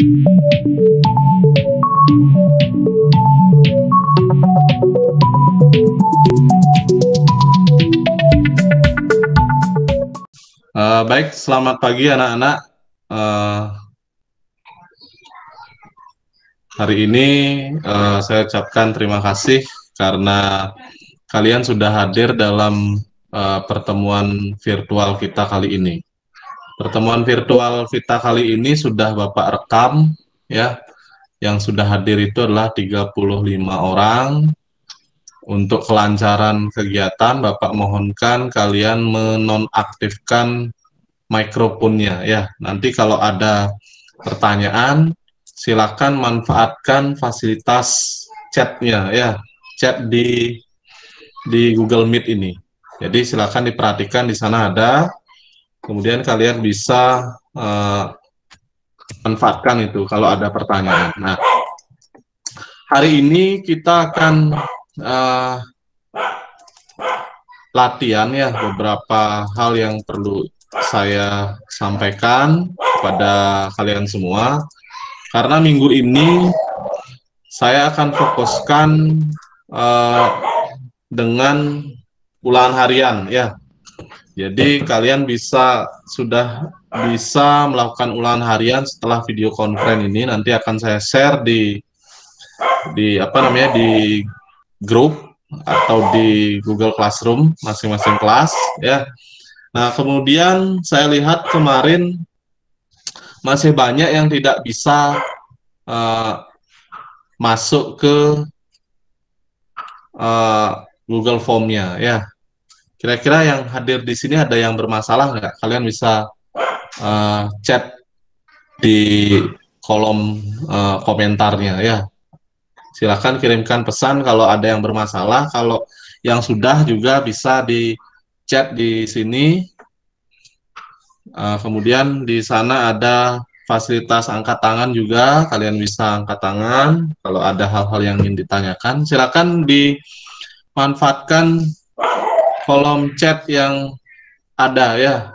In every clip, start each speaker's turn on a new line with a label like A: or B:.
A: Baik, selamat pagi anak-anak. Hari ini saya ucapkan terima kasih karena kalian sudah hadir dalam pertemuan virtual kita kali ini. Pertemuan virtual kita kali ini sudah Bapak rekam, ya. Yang sudah hadir itu adalah 35 orang. Untuk kelancaran kegiatan, Bapak mohonkan kalian menonaktifkan mikrofonnya, ya. Nanti kalau ada pertanyaan, silakan manfaatkan fasilitas chatnya, ya, chat di Google Meet ini. Jadi silakan diperhatikan, di sana ada. Kemudian kalian bisa manfaatkan itu kalau ada pertanyaan. Nah, hari ini kita akan latihan, ya, beberapa hal yang perlu saya sampaikan kepada kalian semua. Karena minggu ini saya akan fokuskan dengan ulangan harian, ya. Jadi kalian sudah bisa melakukan ulangan harian setelah video konferensi ini. Nanti akan saya share di grup atau di Google Classroom masing-masing kelas, ya. Nah, kemudian saya lihat kemarin masih banyak yang tidak bisa masuk ke Google Form-nya, ya. Kira-kira yang hadir di sini ada yang bermasalah nggak? Kalian bisa chat di kolom komentarnya, ya. Silakan kirimkan pesan kalau ada yang bermasalah. Kalau yang sudah juga bisa di chat di sini. Kemudian di sana ada fasilitas angkat tangan juga. Kalian bisa angkat tangan kalau ada hal-hal yang ingin ditanyakan. Silakan dimanfaatkan kolom chat yang ada, ya.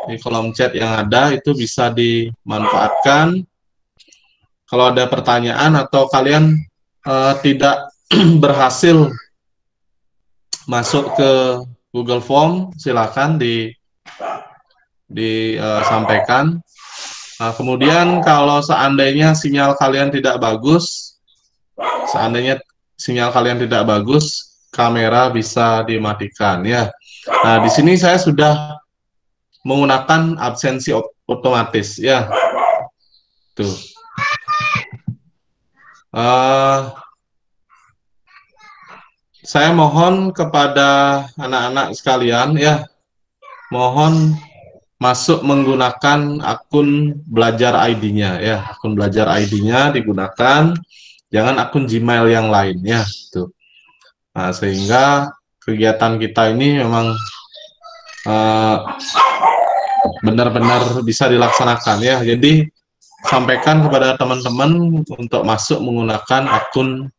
A: Di kolom chat yang ada itu bisa dimanfaatkan. Kalau ada pertanyaan atau kalian tidak berhasil masuk ke Google Form, silakan disampaikan. Nah, kemudian kalau seandainya sinyal kalian tidak bagus, kamera bisa dimatikan, ya. Nah, di sini saya sudah menggunakan absensi otomatis, ya. Tuh. Saya mohon kepada anak-anak sekalian, ya, mohon masuk menggunakan akun belajar ID-nya, ya. Akun belajar ID-nya digunakan, jangan akun Gmail yang lain, ya. Tuh. Nah, sehingga kegiatan kita ini memang benar-benar bisa dilaksanakan, ya. Jadi sampaikan kepada teman-teman untuk masuk menggunakan akun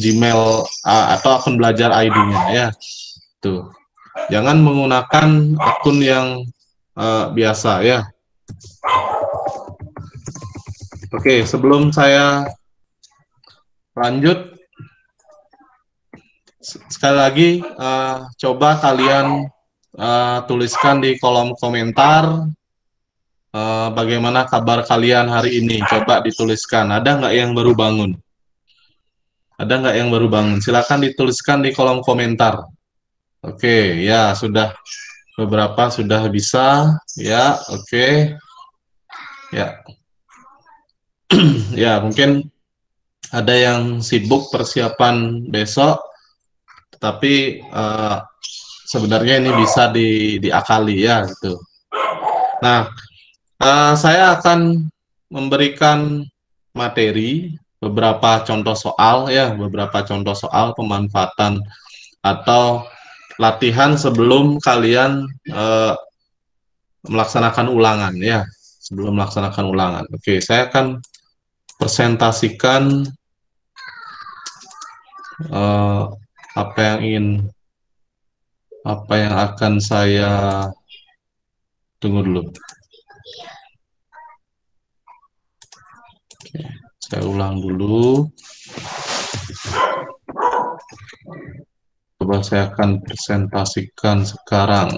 A: Gmail atau akun belajar ID-nya, ya. Tuh. Jangan menggunakan akun yang biasa, ya. Oke, sebelum saya lanjut, sekali lagi coba kalian tuliskan di kolom komentar bagaimana kabar kalian hari ini. Coba dituliskan. Ada nggak yang baru bangun? Ada nggak yang baru bangun? Silakan dituliskan di kolom komentar. Oke, ya, sudah beberapa sudah bisa, ya. Oke, ya. Ya, mungkin ada yang sibuk persiapan besok, tapi sebenarnya ini bisa diakali, ya, gitu. Nah, saya akan memberikan materi beberapa contoh soal, ya, beberapa contoh soal pemanfaatan atau latihan sebelum kalian melaksanakan ulangan, ya, sebelum melaksanakan ulangan. Oke, saya akan presentasikan apa yang akan saya tunggu dulu. Saya ulang dulu. Coba saya akan presentasikan sekarang.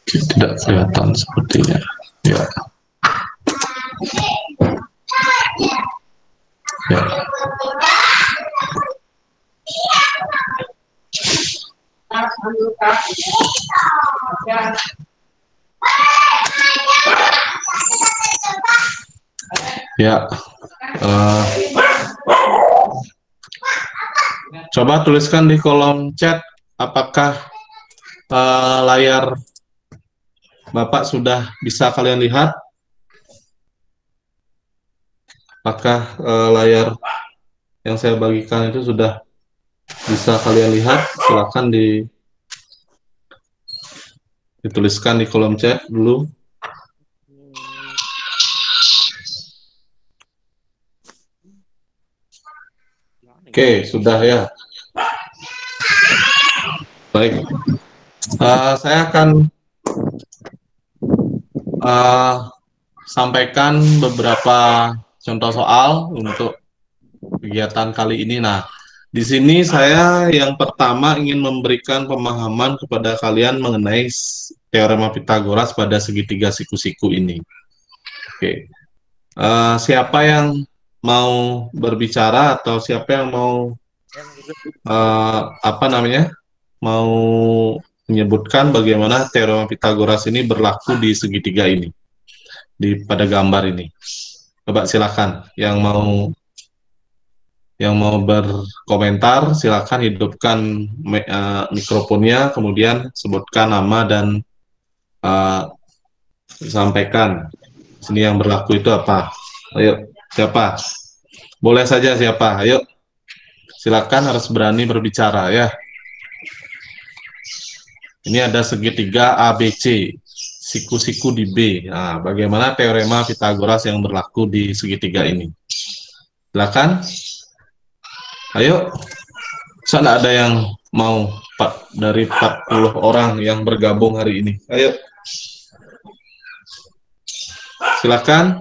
A: Tidak kelihatan sepertinya. Ya. Ya. Ya. Coba tuliskan di kolom chat apakah layar Bapak sudah bisa kalian lihat? Apakah layar yang saya bagikan itu sudah bisa kalian lihat? Silakan dituliskan di kolom chat dulu. Oke, sudah ya. Baik. Saya akan sampaikan beberapa contoh soal untuk kegiatan kali ini. Nah, di sini saya yang pertama ingin memberikan pemahaman kepada kalian mengenai teorema Pitagoras pada segitiga siku-siku ini. Oke, siapa yang mau berbicara atau siapa yang mau mau menyebutkan bagaimana teorema Pitagoras ini berlaku di segitiga ini, pada gambar ini. Coba silakan yang mau berkomentar, silakan hidupkan mikrofonnya, kemudian sebutkan nama dan sampaikan sini yang berlaku itu apa. Ayo, siapa? Boleh saja siapa? Ayo, silakan, harus berani berbicara ya. Ini ada segitiga ABC, siku-siku di B. Nah, bagaimana teorema Pitagoras yang berlaku di segitiga ini? Silakan. Ayo, sana ada yang mau dari 40 orang yang bergabung hari ini. Ayo, silakan.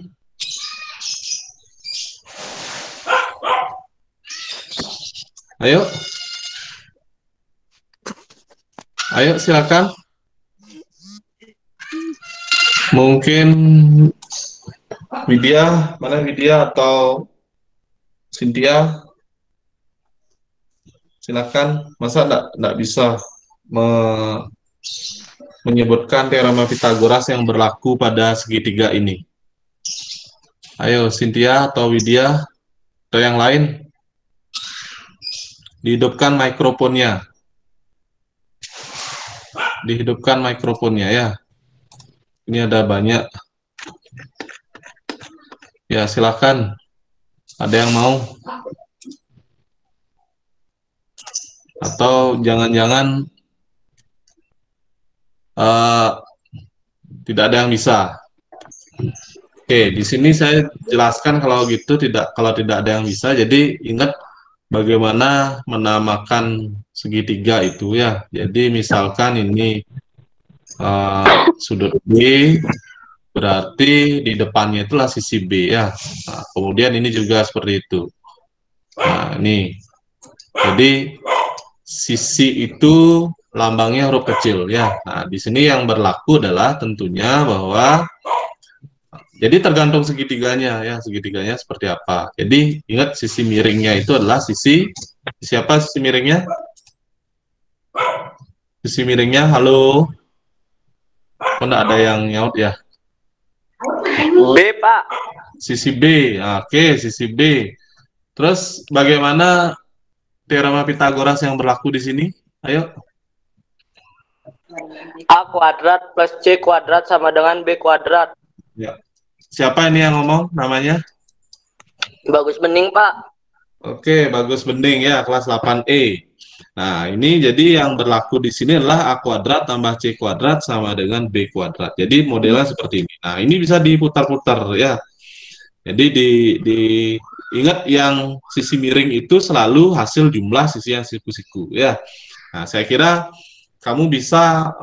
A: Ayo, silakan. Mungkin Widya, mana Widya atau Cynthia? Silakan. Masa enggak bisa menyebutkan teorema Pitagoras yang berlaku pada segitiga ini? Ayo, Cynthia atau Widya atau yang lain, dihidupkan mikrofonnya. Dihidupkan mikrofonnya ya. Ini ada banyak. Ya, silakan. Ada yang mau? Atau jangan-jangan tidak ada yang bisa? Oke, di sini saya jelaskan kalau tidak ada yang bisa. Jadi ingat bagaimana menamakan segitiga itu ya. Jadi misalkan ini sudut B, berarti di depannya itulah sisi B ya. Nah, kemudian ini juga seperti itu. Nah, ini. Jadi sisi itu lambangnya huruf kecil ya. Nah, di sini yang berlaku adalah tentunya bahwa jadi tergantung segitiganya ya, segitiganya seperti apa. Jadi ingat sisi miringnya itu adalah sisi siapa sisi miringnya? Sisi miringnya, halo. Kok enggak ada yang nyaut ya?
B: B, Pak.
A: Sisi B. Oke, sisi B. Terus bagaimana teorema Pitagoras yang berlaku di sini? Ayo.
B: A kuadrat plus C kuadrat sama dengan B kuadrat.
A: Ya. Siapa ini yang ngomong namanya?
B: Bagus Bening, Pak.
A: Oke, Bagus Bening ya, kelas 8E. Nah, ini jadi yang berlaku di sini adalah A kuadrat tambah C kuadrat sama dengan B kuadrat. Jadi modelnya seperti ini. Nah, ini bisa diputar-putar ya. Jadi ingat yang sisi miring itu selalu hasil jumlah sisi yang siku-siku ya. Nah, saya kira kamu bisa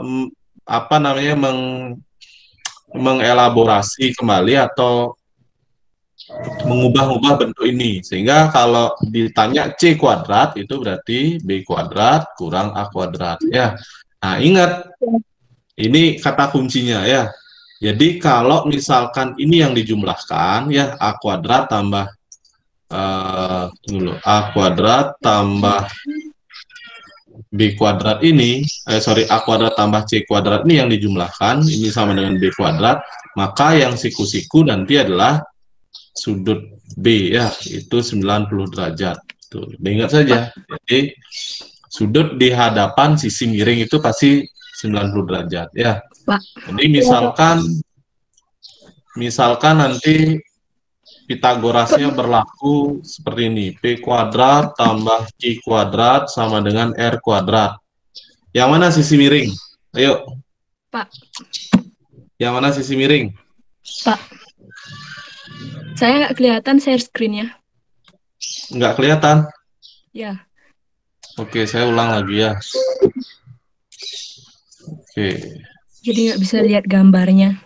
A: mengelaborasi kembali atau mengubah-ubah bentuk ini, sehingga kalau ditanya C kuadrat itu berarti B kuadrat kurang A kuadrat ya. Nah, ingat ini kata kuncinya ya. Jadi kalau misalkan ini yang dijumlahkan ya, A kuadrat tambah A kuadrat tambah B kuadrat ini, A kuadrat tambah C kuadrat ini yang dijumlahkan, ini sama dengan B kuadrat, maka yang siku-siku nanti adalah sudut B ya, itu 90 derajat. Tuh, diingat saja. Jadi sudut di hadapan sisi miring itu pasti 90 derajat ya.
C: Pak.
A: Jadi misalkan nanti Pitagorasnya berlaku seperti ini, P kuadrat tambah Q kuadrat sama dengan R kuadrat. Yang mana sisi miring? Ayo.
C: Pak.
A: Yang mana sisi miring?
C: Pak. Saya nggak kelihatan share screen-nya.
A: Nggak kelihatan?
C: Ya.
A: Oke, saya ulang lagi ya. Oke.
C: Jadi nggak bisa lihat gambarnya.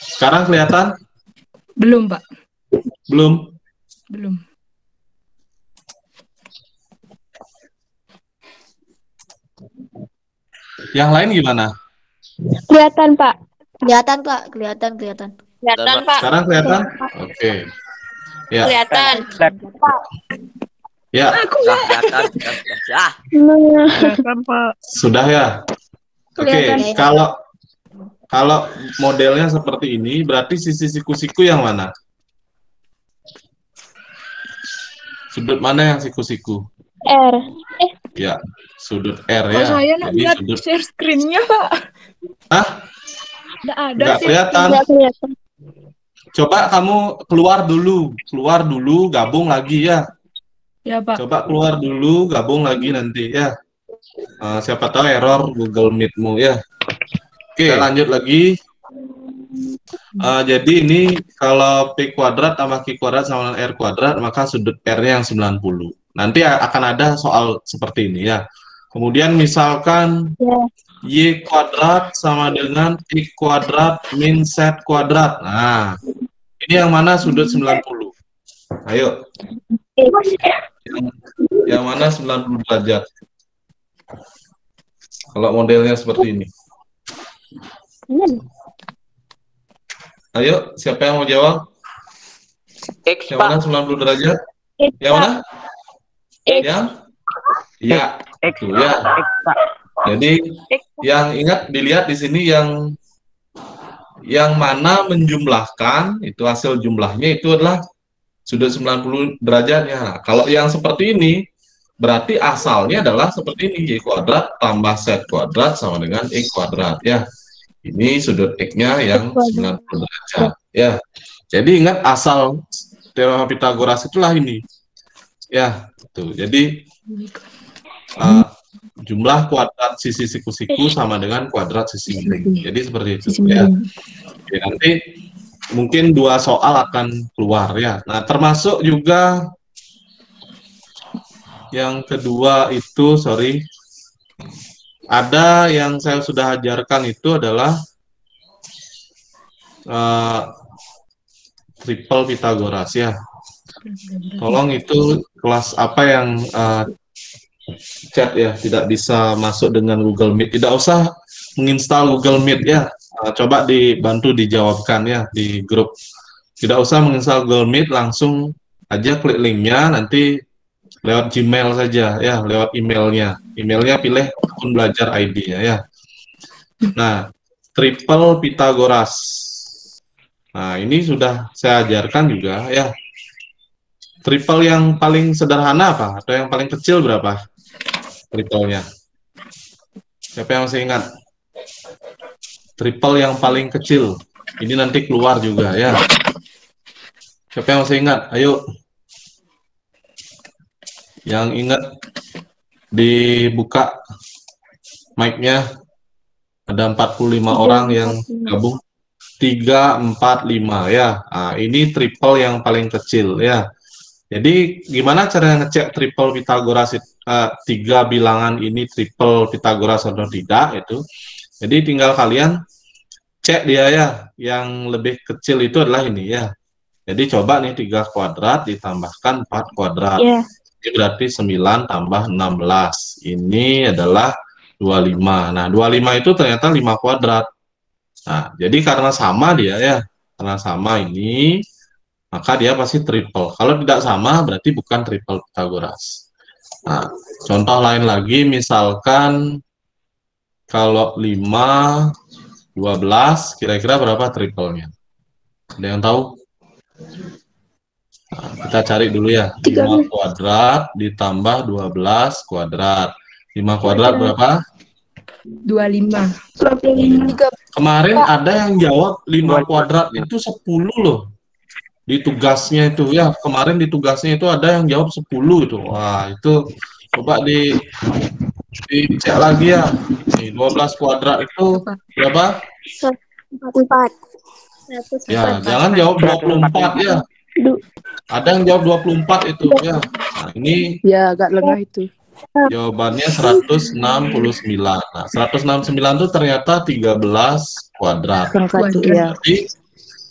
A: Sekarang kelihatan?
C: Belum, Pak.
A: Belum?
C: Belum.
A: Yang lain gimana?
D: Kelihatan, Pak. Kelihatan, Pak. Kelihatan.
B: Kelihatan, Pak.
A: Sekarang kelihatan? Oke. Ya.
B: Kelihatan.
A: Ya,
B: Kelihatan. Ya.
C: Kelihatan, Pak.
A: sudah ya. Oke,
D: Kelihatan.
A: kalau modelnya seperti ini, berarti sisi siku-siku yang mana? Sudut mana yang siku-siku?
D: R.
A: Ya, sudut R
C: Kok
A: ya.
C: saya nggak
A: Jadi
C: lihat
A: sudut
C: share screen-nya, Pak.
A: Hah?
C: Nggak ada.
A: Nggak kelihatan.
D: Nggak kelihatan.
A: Coba kamu keluar dulu, gabung lagi ya.
C: Ya, Pak.
A: Coba keluar dulu, gabung lagi nanti ya. Siapa tahu error Google Meet-mu ya. Oke, lanjut lagi. Jadi ini kalau P kuadrat tambah Q kuadrat sama dengan R kuadrat, maka sudut R-nya yang 90. Nanti akan ada soal seperti ini ya. Kemudian misalkan Y kuadrat sama dengan X kuadrat min Z kuadrat. Nah, ini yang mana sudut 90? Ayo. Yang mana 90 derajat? Kalau modelnya seperti ini. Ayo, siapa yang mau jawab?
B: X,
A: Yang mana
B: Pak.
A: 90 derajat? Yang mana? Yang? Ya, itu ya. Jadi yang ingat dilihat di sini yang mana menjumlahkan, itu hasil jumlahnya itu adalah sudut 90 derajatnya. Nah, kalau yang seperti ini berarti asalnya adalah seperti ini, Y kuadrat tambah Z kuadrat sama dengan X kuadrat ya. Ini sudut X-nya yang 90 derajat ya. Jadi ingat asal teorema Pitagoras itulah ini. Ya, tuh. Jadi jumlah kuadrat sisi siku-siku sama dengan kuadrat sisi miring. Jadi seperti itu ya. Oke, nanti mungkin 2 soal akan keluar ya. Nah, termasuk juga yang kedua itu, ada yang saya sudah ajarkan itu adalah triple Pitagoras ya. Tolong itu kelas apa yang chat ya, tidak bisa masuk dengan Google Meet. Tidak usah menginstal Google Meet ya. Coba dibantu dijawabkan ya di grup. Tidak usah menginstal Google Meet, langsung aja klik linknya, nanti lewat Gmail saja ya, lewat emailnya. Emailnya pilih akun belajar ID-nya ya. Nah, triple Pitagoras. Nah, ini sudah saya ajarkan juga ya. Triple yang paling sederhana apa? Atau yang paling kecil berapa? Triple-nya. Siapa yang masih ingat? Triple yang paling kecil. Ini nanti keluar juga ya. Siapa yang masih ingat? Ayo. Yang ingat dibuka mic-nya. Ada 45 orang yang gabung. 3, 4, 5 ya. Nah, ini triple yang paling kecil ya. Jadi gimana cara ngecek triple Pitagoras tiga bilangan ini triple Pitagoras atau tidak itu. Jadi tinggal kalian cek dia ya, yang lebih kecil itu adalah ini ya. Jadi coba nih 3 kuadrat ditambahkan 4 kuadrat.
D: Iya.
A: Ini berarti 9 tambah 16. Ini adalah 25. Nah, 25 itu ternyata 5 kuadrat. Nah, jadi karena sama dia ya, karena sama ini, maka dia pasti triple. Kalau tidak sama, berarti bukan triple Pitagoras. Nah, contoh lain lagi, misalkan kalau 5, 12, kira-kira berapa triplenya? Ada yang tahu? Nah, kita cari dulu ya. 5 kuadrat ditambah 12 kuadrat. 5 kuadrat berapa?
C: 25.
A: Kemarin ada yang jawab 5 kuadrat itu 10 loh. Di tugasnya itu ya, kemarin di tugasnya itu ada yang jawab 10 itu. Wah, itu coba dicek lagi ya. Nih, 12 kuadrat itu berapa?
D: 4.
A: Ya, jangan jawab 24 ya. Ada yang jawab 24 itu ya. Nah, ini
E: Ya, agak lengah itu.
A: jawabannya 169. Nah, 169 itu ternyata 13 kuadrat.
E: Satu, ya.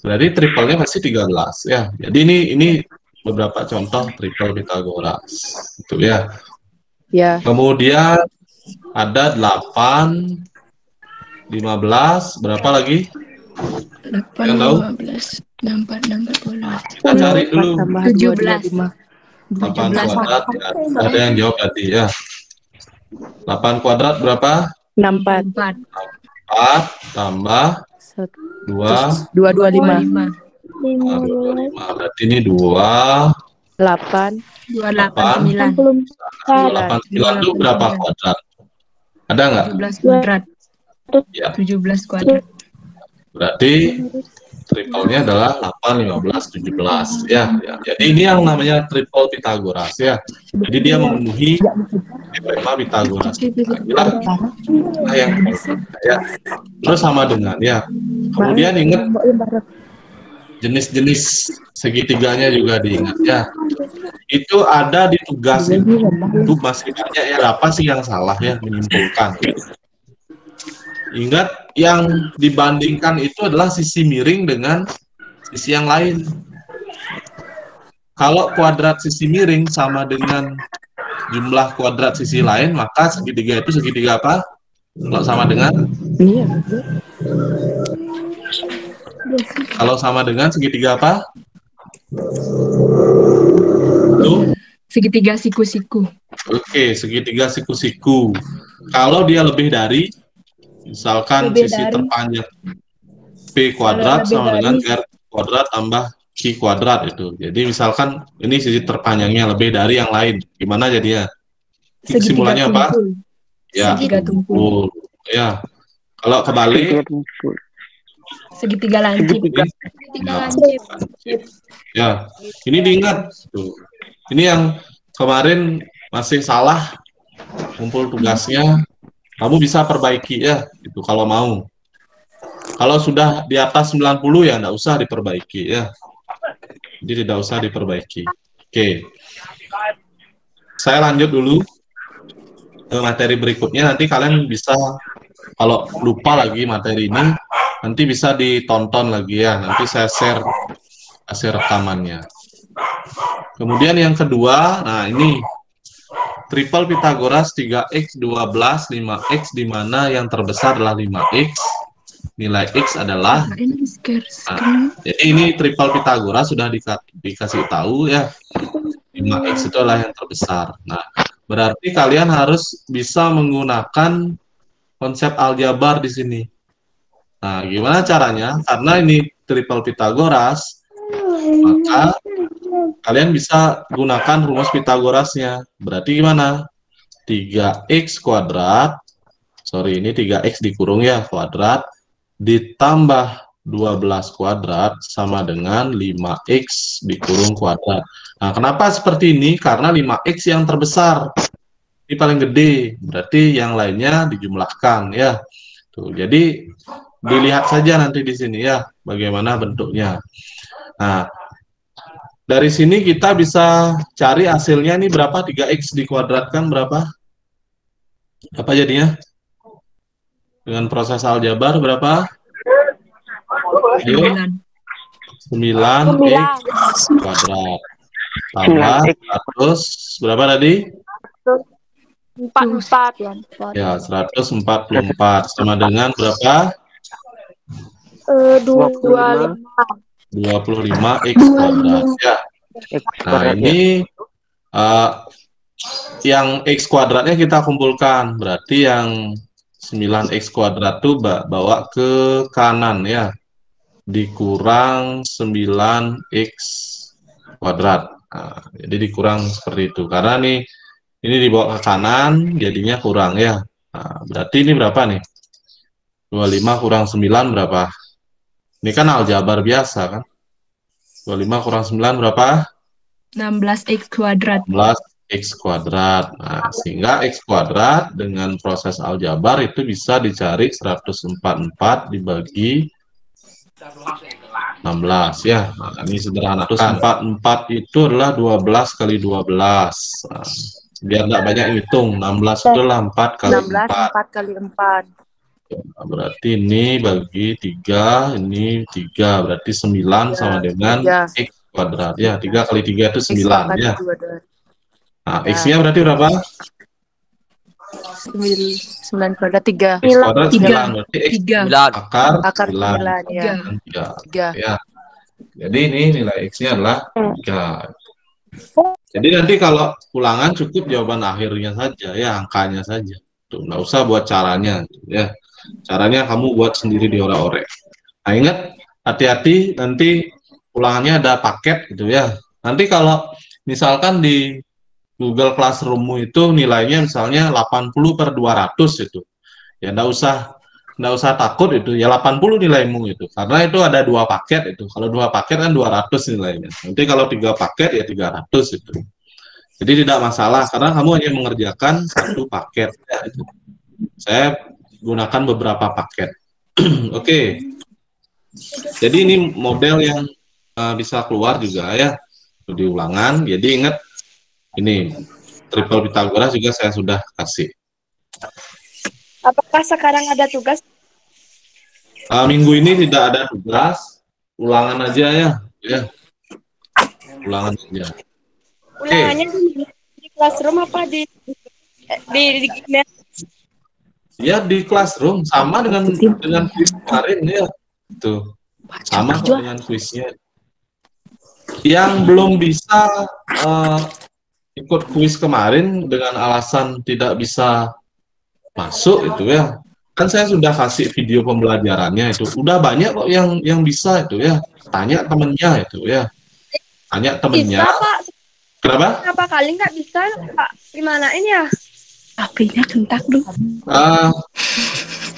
A: Berarti triple-nya pasti 13 ya. Jadi ini beberapa contoh triple Pitagoras. Itu ya.
E: Ya.
A: Kemudian ada 8, 15, berapa lagi?
C: 8,
A: Yang tahu?
C: 15, 64, 60.
A: Kita cari dulu.
E: Tambah
C: 17.
A: 8 kuadrat ya. Ada yang jawab tadi ya. 8 kuadrat berapa?
E: 64.
A: 4 tambah 2,
E: 225.
A: 225. Berarti ini 2,
E: 8.
C: 28, 9.
A: 89 itu berapa kuadrat? Ada nggak?
C: 17 kuadrat.
A: Ya.
C: 17 kuadrat.
A: Berarti triple-nya adalah 8, 15, 17 ya. Jadi ini yang namanya triple Pitagoras ya. Jadi dia memenuhi teorema Pitagoras. Nah, yang ya. Terus sama dengan ya. Kemudian ingat jenis-jenis segitiganya juga diingat ya. Itu ada di tugas itu masih banyak ya. Apa sih yang salah ya menyimpulkan? Ingat yang dibandingkan itu adalah sisi miring dengan sisi yang lain. Kalau kuadrat sisi miring sama dengan jumlah kuadrat sisi lain, maka segitiga itu segitiga apa? Kalau sama dengan?
E: Iya.
A: Kalau sama dengan segitiga apa? Tuh.
C: Segitiga siku-siku.
A: Oke, segitiga siku-siku. Kalau dia lebih dari, misalkan
C: Lebih
A: sisi
C: dari.
A: terpanjang P kuadrat
C: Kalau
A: sama
C: lebih
A: dengan
C: dari.
A: R kuadrat tambah Q kuadrat itu. Jadi misalkan ini sisi terpanjangnya lebih dari yang lain. Gimana jadinya? Kesimpulannya apa?
C: tumpul.
A: Ya,
C: Segitiga tumpul.
A: ya. Kalau kebalik,
C: Segitiga lancip.
A: ya, ya. Ini diingat. Tuh. Ini yang kemarin masih salah kumpul tugasnya. Kamu bisa perbaiki ya, itu kalau mau. Kalau sudah di atas 90 ya nggak usah diperbaiki ya. Jadi tidak usah diperbaiki. Oke. Saya lanjut dulu ke materi berikutnya. Nanti kalian bisa, kalau lupa lagi materi ini, nanti bisa ditonton lagi ya. Nanti saya share hasil rekamannya. Kemudian yang kedua, nah ini triple Pitagoras 3x, 12, 5x, di mana yang terbesar adalah 5x. Nilai x adalah, nah, jadi ini triple Pitagoras sudah dikasih tahu ya, 5x itu adalah yang terbesar. Nah, berarti kalian harus bisa menggunakan konsep aljabar di sini. Nah, gimana caranya? Karena ini triple Pitagoras, maka kalian bisa gunakan rumus Pitagorasnya. Berarti gimana? 3x kuadrat, sorry ini 3x dikurung ya, kuadrat, ditambah 12 kuadrat sama dengan 5x dikurung kuadrat. Nah, kenapa seperti ini? Karena 5x yang terbesar. Ini paling gede, berarti yang lainnya dijumlahkan ya. Tuh, jadi dilihat saja nanti di sini ya, bagaimana bentuknya. Nah, dari sini kita bisa cari hasilnya ini berapa? 3x dikuadratkan berapa? Apa jadinya? Dengan proses aljabar berapa? Ayo. 9x kuadrat. Tambah 100 berapa tadi?
D: 44.
A: Ya, 144 sama dengan berapa? 25x kuadrat. Ya. Nah, ini yang x kuadratnya kita kumpulkan. Berarti yang 9x kuadrat itu bawa ke kanan ya. Dikurang 9x kuadrat. Nah, jadi dikurang seperti itu. Karena nih ini dibawa ke kanan, jadinya kurang ya. Nah, berarti ini berapa nih? 25 kurang 9 berapa? Ini kan aljabar biasa kan? 25 kurang 9 berapa?
C: 16x kuadrat.
A: 16x kuadrat. Nah, sehingga x kuadrat dengan proses aljabar itu bisa dicari 144 dibagi 16 ya. Nah, ini sederhana. 144 itu adalah 12 kali 12. Nah, biar nggak banyak hitung, 16 itu adalah 4 kali 4.
E: 4 kali 4.
A: Nah, berarti ini bagi 3, ini 3. Berarti 9 sama dengan
E: 3.
A: x kuadrat. Ya, 3 kali 3 itu 9 ya. Nah,
E: Ya.
A: x-nya berarti berapa?
E: 9 kuadrat 3.
A: X kuadrat 9. Berarti x
C: 3.
A: akar 9.
E: 9 ya.
A: 3. Ya. Jadi ini nilai x-nya adalah 3. Jadi nanti kalau ulangan cukup jawaban akhirnya saja ya, angkanya saja. Tuh, nggak usah buat caranya ya. Caranya kamu buat sendiri di orek-orek. Nah, ingat, hati-hati nanti ulangannya ada paket gitu ya. Nanti kalau misalkan di Google Classroom-mu itu nilainya misalnya 80/200 itu. Ya nggak usah takut itu, ya 80 nilaimu itu. Karena itu ada 2 paket itu. Kalau 2 paket kan 200 nilainya. Nanti kalau 3 paket ya 300 itu. Jadi tidak masalah karena kamu hanya mengerjakan 1 paket ya, itu. Saya gunakan beberapa paket. Oke. Jadi ini model yang bisa keluar juga ya di ulangan. Jadi ingat ini triple Pythagoras juga saya sudah kasih.
D: Apakah sekarang ada tugas?
A: Minggu ini tidak ada tugas, ulangan aja ya. Ulangan aja.
D: Ulangannya di classroom apa di email?
A: Ya di classroom sama dengan kuis kemarin ya. Tuh. Sama dengan kuisnya. Yang belum bisa ikut kuis kemarin dengan alasan tidak bisa masuk itu ya. Kan saya sudah kasih video pembelajarannya itu. Udah banyak kok yang bisa itu ya. Tanya temennya itu ya. Tanya temennya.
D: Bisa, Pak.
A: Kenapa?
D: Kenapa kali nggak bisa, Pak? Gimanain ya?
E: HP-nya kentak dulu.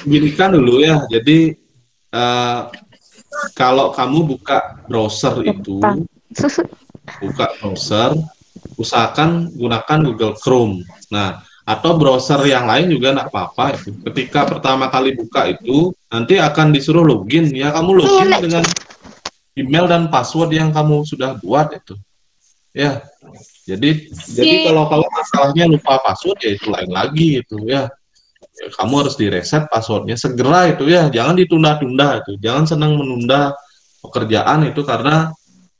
A: Ginikan dulu ya. Jadi kalau kamu buka browser itu, usahakan gunakan Google Chrome. Nah, atau browser yang lain juga nggak apa-apa itu. Ketika pertama kali buka itu, nanti akan disuruh login. Ya, kamu login dengan email dan password yang kamu sudah buat itu. Ya, jadi kalau masalahnya lupa password ya itu lain lagi itu ya. Kamu harus direset passwordnya segera itu ya. Jangan ditunda-tunda itu. Jangan senang menunda pekerjaan itu karena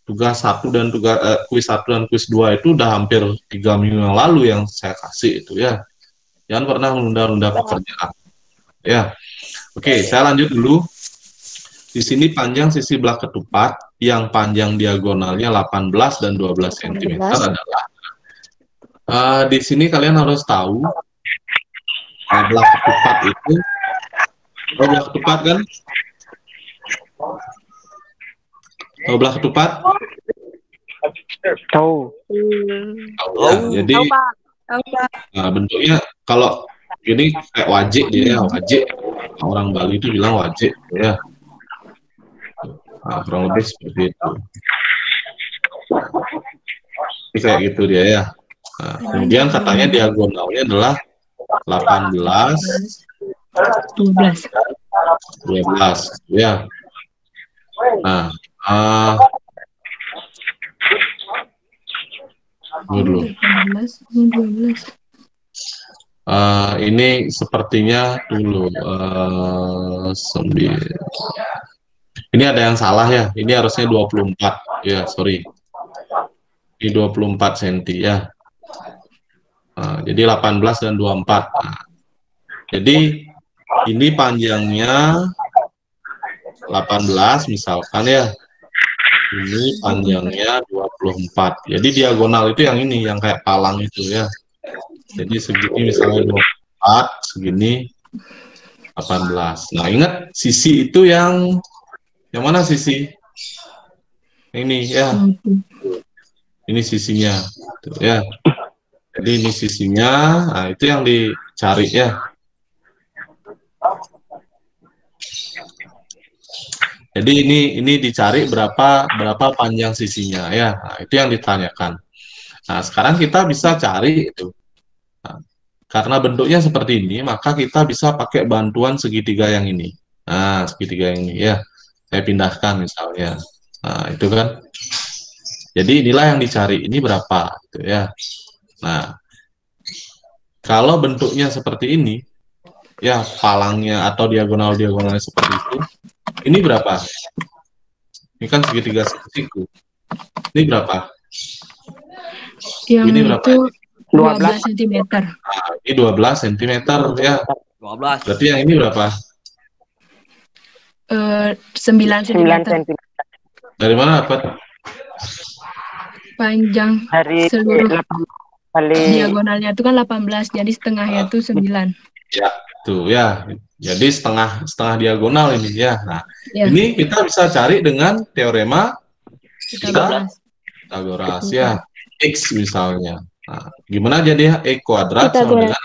A: tugas 1 dan kuis 1 dan kuis 2 itu udah hampir 3 minggu yang lalu yang saya kasih itu ya. Jangan pernah menunda-nunda pekerjaan. Ya. Oke, saya lanjut dulu. Di sini panjang sisi belah ketupat yang panjang diagonalnya 18 dan 12 cm adalah di sini kalian harus tahu belah ketupat itu belah ketupat kan? Tahu belah ketupat?
B: Tahu.
A: Ya, jadi bentuknya kalau ini kayak wajik dia ya, wajik. Orang Bali itu bilang wajik ya. Nah, kurang lebih seperti itu. Ini kayak gitu dia ya. Nah, kemudian katanya diagonalnya adalah 18,
C: 12
A: ya. Nah, Tunggu dulu.
C: 18, ini 12.
A: Ini sepertinya dulu 9. Ini ada yang salah ya. Ini harusnya 24. Ya, sorry. Ini 24 cm ya. Jadi 18 dan 24. Jadi ini panjangnya 18 misalkan ya. Ini panjangnya 24. Jadi diagonal itu yang ini, yang kayak palang itu ya. Jadi segini misalnya 24, segini 18. Nah, ingat sisi itu yang mana sisi? Ini ya. Ini sisinya. Tuh, ya. Jadi ini sisinya, nah itu yang dicari ya. Jadi ini dicari berapa panjang sisinya ya. Nah, itu yang ditanyakan. Nah, sekarang kita bisa cari itu. Nah, karena bentuknya seperti ini, maka kita bisa pakai bantuan segitiga yang ini. Nah, segitiga yang ini ya. Saya pindahkan misalnya. Nah, itu kan. Jadi inilah yang dicari. Ini berapa gitu ya. Nah, kalau bentuknya seperti ini, ya palangnya atau diagonalnya seperti itu, ini berapa? Ini kan segitiga segitiga. Ini berapa?
C: Yang
A: Ini berapa?
C: itu 12 cm.
A: Nah, ini 12 cm ya.
B: 12.
A: Berarti yang ini berapa?
C: 9 cm.
A: Dari mana dapat?
C: Panjang
B: Dari
C: seluruh
B: kali
C: diagonalnya itu kan 18, jadi setengahnya itu 9.
A: Ya, tuh ya. Jadi setengah diagonal ini ya. Nah,
C: Ya.
A: ini kita bisa cari dengan teorema
C: 13.
A: Pythagoras ya. X misalnya. Nah, gimana jadinya E kuadrat sama
D: Pythagoras.
A: dengan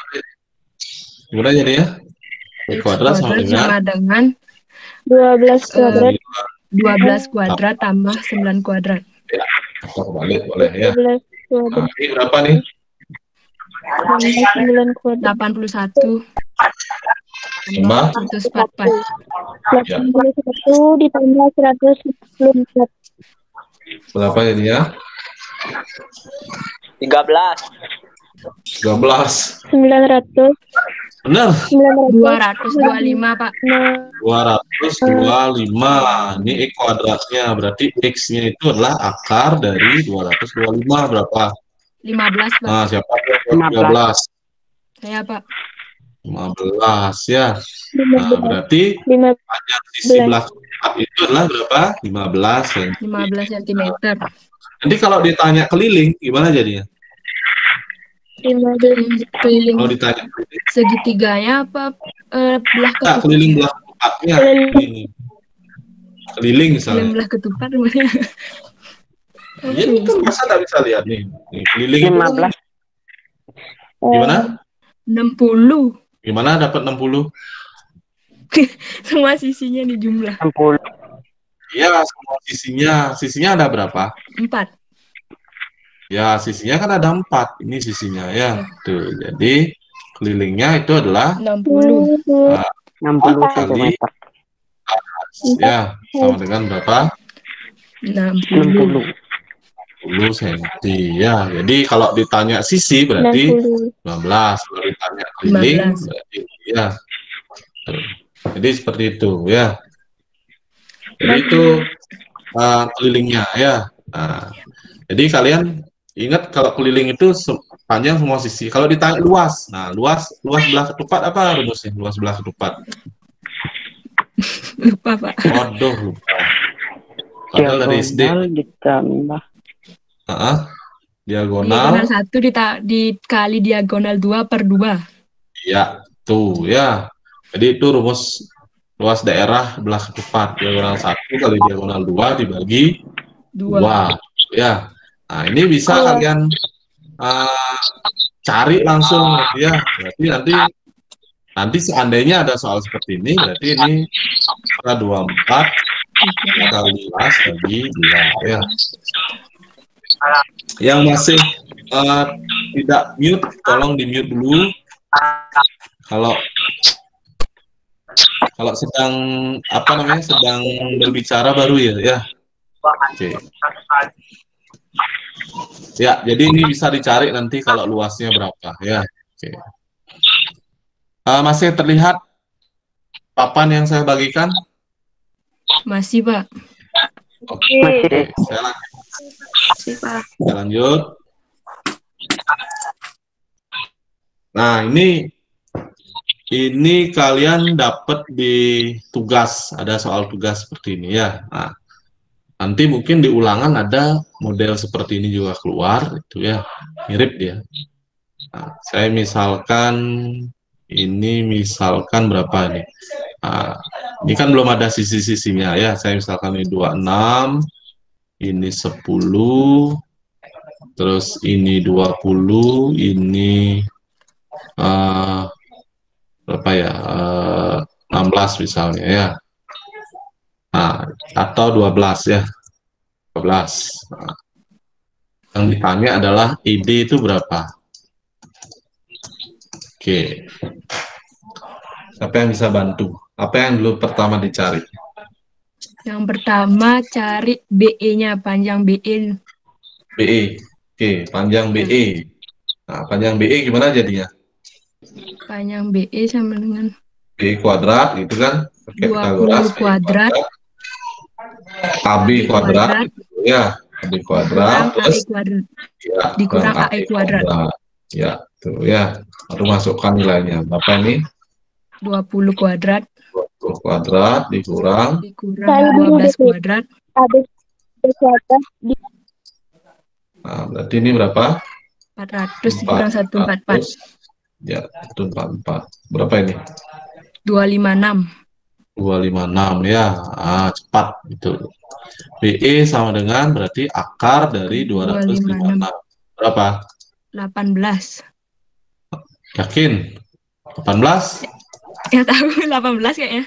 A: gimana jadinya? E kuadrat sama dengan
C: dengan
D: 12 kuadrat.
C: 12 kuadrat tambah 9 kuadrat.
A: balik boleh ya.
D: 12 kuadrat.
A: Nah, ini berapa nih?
D: Tambah 9 kuadrat.
C: 81
A: Tambah
C: 144.
A: Ya.
D: 81 ditambah 144.
A: Berapa jadinya?
B: 13.
A: 13.
D: 900.
A: Benar.
C: 225, Pak.
A: 225. Ini E kuadratnya. Berarti X-nya itu adalah akar dari 225. Berapa?
C: 15, Pak.
A: Nah, siapa yang 13?
C: Saya, Pak.
A: 15 ya. Nah, berarti
D: 15.
A: panjang sisi belah keempat itu adalah berapa? 15 cm.
C: 15 cm.
A: Nanti kalau ditanya keliling, gimana jadinya?
D: 15.
C: Keliling
A: Kalau ditanya keliling,
C: segitiganya apa belah
A: enggak, keliling
C: ketupat?
A: belah keempatnya.
D: Keliling.
A: Ini. Keliling misalnya.
C: Keliling belah ketupat gimana?
A: Ya, ini kan masa nggak bisa lihat nih. Nih keliling itu kan
B: 15.
A: gimana?
C: 60.
A: Gimana dapat 60?
C: Semua sisinya dijumlah.
B: 60.
A: Iya, semua sisinya ada berapa?
C: 4.
A: Ya, sisinya kan ada 4. Ini sisinya ya. Tuh, jadi kelilingnya itu adalah
C: 60.
B: 60
A: kali
B: cm.
A: ya, sama dengan berapa?
C: 60.
A: 10 cm ya. Jadi kalau ditanya sisi berarti
D: 60.
A: 15. Kalau ditanya keliling
C: 15.
A: berarti ya. Tuh. Jadi seperti itu ya. Jadi itu kelilingnya ya. Nah, jadi kalian ingat kalau keliling itu panjang semua sisi. Kalau ditanya luas, nah luas belah ketupat apa rumusnya? Luas belah ketupat.
C: Lupa, Pak.
A: Waduh, lupa. Padahal dari SD.
B: Ditambah
C: Diagonal
A: Diagonal.
C: 1 dikali diagonal 2/2.
A: Ya, tuh ya. Jadi itu rumus luas daerah belah ketupat. Diagonal 1 kali diagonal 2 dibagi
C: 2.
A: 2. Ya. Nah, ini bisa kalian cari langsung ya. Berarti nanti seandainya ada soal seperti ini, berarti ini 24 kali 11 bagi 2 ya. Yang masih tidak mute, tolong di mute dulu. Kalau sedang sedang berbicara baru ya. Oke. Ya, jadi ini bisa dicari nanti kalau luasnya berapa ya. Oke. Masih terlihat papan yang saya bagikan?
C: Masih, Pak.
A: Oke, saya lanjut. Nah, ini kalian dapat di tugas, ada soal tugas seperti ini ya. Nah, nanti mungkin di ulangan ada model seperti ini juga keluar, itu ya, mirip dia. Nah, saya misalkan berapa ini? Nah, ini kan belum ada sisi-sisinya ya. Saya misalkan ini 26, ini 10, terus ini 20, ini berapa ya? 16 misalnya ya. Nah, atau 12 ya. 12. Nah, yang ditanya adalah ID itu berapa? Oke. Siapa yang bisa bantu? Apa yang dulu pertama dicari?
C: Yang pertama cari BE-nya, panjang BE.
A: BE. Oke, panjang BE. Nah, panjang BE gimana jadinya?
C: Panjang BE sama dengan
A: BE kuadrat gitu kan? Pakai
C: 20
A: Pythagoras, BE
C: kuadrat.
A: AB kuadrat gitu ya. AB kuadrat
C: kurang
A: terus
C: AE kuadrat.
A: ya,
C: Dikurang AE kuadrat.
A: Ya, tuh ya. Baru masukkan nilainya. Berapa ini?
C: 20 kuadrat
A: 20 kuadrat dikurang
C: 12 kuadrat.
D: Habis kuadrat
A: Nah, berarti ini berapa?
C: 400 dikurang 144.
A: Ya, 144. Berapa ini?
C: 256.
A: 256 ya. Cepat itu. BE sama dengan berarti akar dari 256. Berapa?
C: 18.
A: Yakin? 18?
C: Ya tahu 18 kayaknya.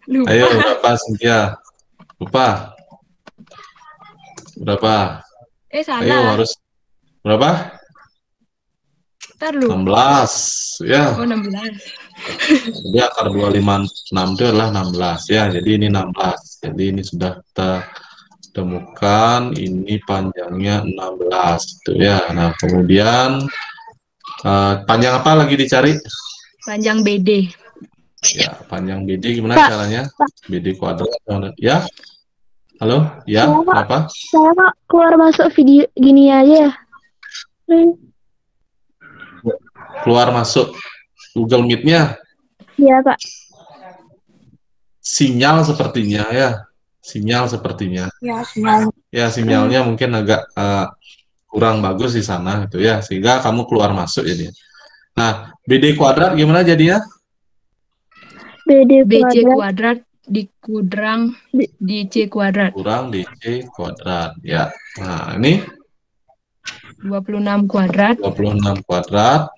C: Lupa.
A: Ayo, berapa Cynthia? Lupa? Berapa? Ayo,
C: Salah.
A: harus berapa?
C: Ntar lu.
A: 16 ya.
C: Oh, 16.
A: Jadi akar 256 itu adalah 16 ya. Jadi ini 16. Jadi ini sudah kita temukan, ini panjangnya 16 itu ya. Nah, kemudian panjang apa lagi dicari?
C: Panjang BD.
A: Ya, panjang BD gimana caranya? BD kuadrat ya. Halo? Ya, apa?
D: Saya kok keluar masuk video gini aja ya.
A: Keluar masuk Google Meet-nya.
D: Iya, Pak.
A: Sinyal sepertinya ya. Sinyal sepertinya.
E: Ya, sinyal.
A: Ya, sinyalnya mungkin agak kurang bagus di sana gitu ya. Sehingga kamu keluar masuk jadi. Nah, BD kuadrat gimana jadinya?
C: BC kuadrat dikurang DC kuadrat.
A: Kurang DC kuadrat. Ya. Nah, ini
C: 26 kuadrat.
A: 26 kuadrat